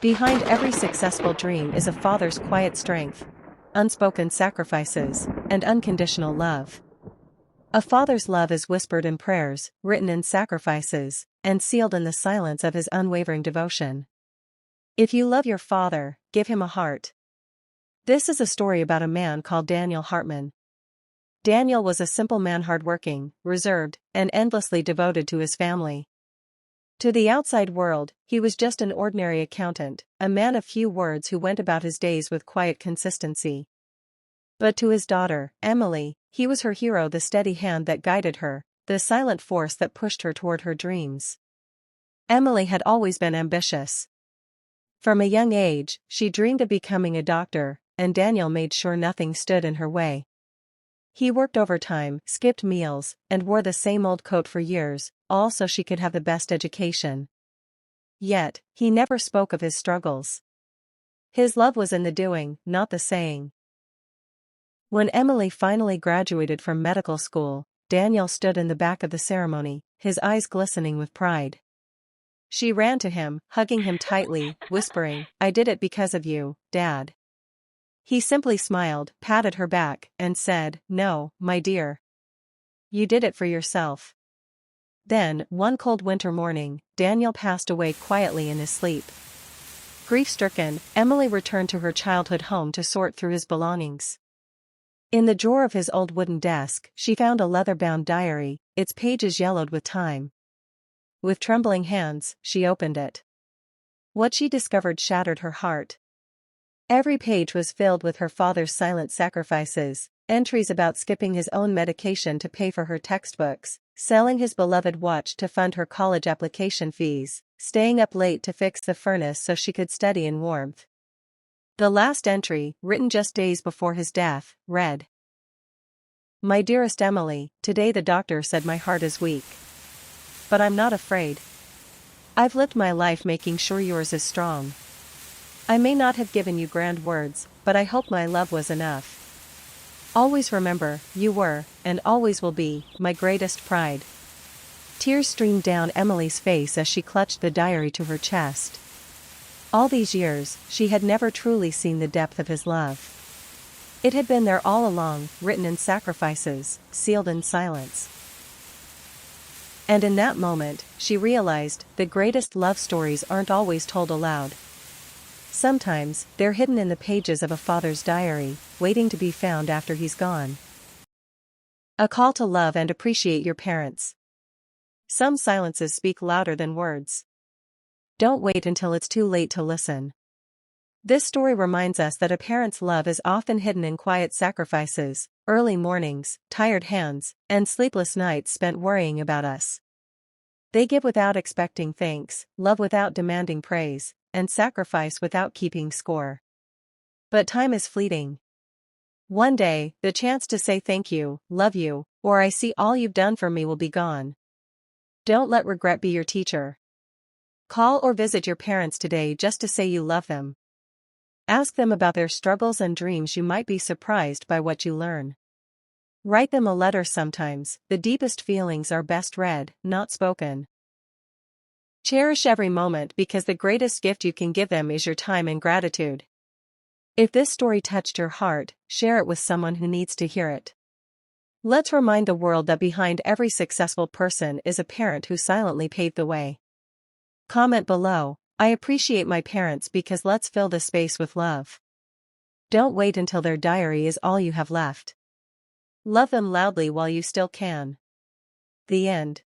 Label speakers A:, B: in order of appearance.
A: Behind every successful dream is a father's quiet strength, unspoken sacrifices, and unconditional love. A father's love is whispered in prayers, written in sacrifices, and sealed in the silence of his unwavering devotion. If you love your father, give him a heart. This is a story about a man called Daniel Hartman. Daniel was a simple man, hardworking, reserved, and endlessly devoted to his family. To the outside world, he was just an ordinary accountant, a man of few words who went about his days with quiet consistency. But to his daughter, Emily, he was her hero, the steady hand that guided her, the silent force that pushed her toward her dreams. Emily had always been ambitious. From a young age, she dreamed of becoming a doctor, and Daniel made sure nothing stood in her way. He worked overtime, skipped meals, and wore the same old coat for years, all so she could have the best education. Yet, he never spoke of his struggles. His love was in the doing, not the saying. When Emily finally graduated from medical school, Daniel stood in the back of the ceremony, his eyes glistening with pride. She ran to him, hugging him tightly, whispering, "I did it because of you, Dad." He simply smiled, patted her back, and said, "No, my dear. You did it for yourself." Then, one cold winter morning, Daniel passed away quietly in his sleep. Grief-stricken, Emily returned to her childhood home to sort through his belongings. In the drawer of his old wooden desk, she found a leather-bound diary, its pages yellowed with time. With trembling hands, she opened it. What she discovered shattered her heart. Every page was filled with her father's silent sacrifices, entries about skipping his own medication to pay for her textbooks, selling his beloved watch to fund her college application fees, staying up late to fix the furnace so she could study in warmth. The last entry, written just days before his death, read, "My dearest Emily, today the doctor said my heart is weak. But I'm not afraid. I've lived my life making sure yours is strong. I may not have given you grand words, but I hope my love was enough. Always remember, you were, and always will be, my greatest pride." Tears streamed down Emily's face as she clutched the diary to her chest. All these years, she had never truly seen the depth of his love. It had been there all along, written in sacrifices, sealed in silence. And in that moment, she realized, the greatest love stories aren't always told aloud. Sometimes, they're hidden in the pages of a father's diary, waiting to be found after he's gone. A call to love and appreciate your parents. Some silences speak louder than words. Don't wait until it's too late to listen. This story reminds us that a parent's love is often hidden in quiet sacrifices, early mornings, tired hands, and sleepless nights spent worrying about us. They give without expecting thanks, love without demanding praise, and sacrifice without keeping score. But time is fleeting. One day, the chance to say thank you, love you, or I see all you've done for me will be gone. Don't let regret be your teacher. Call or visit your parents today just to say you love them. Ask them about their struggles and dreams. You might be surprised by what you learn. Write them a letter sometimes. The deepest feelings are best read, not spoken. Cherish every moment because the greatest gift you can give them is your time and gratitude. If this story touched your heart, share it with someone who needs to hear it. Let's remind the world that behind every successful person is a parent who silently paved the way. Comment below, "I appreciate my parents because let's fill the space with love." Don't wait until their diary is all you have left. Love them loudly while you still can. The end.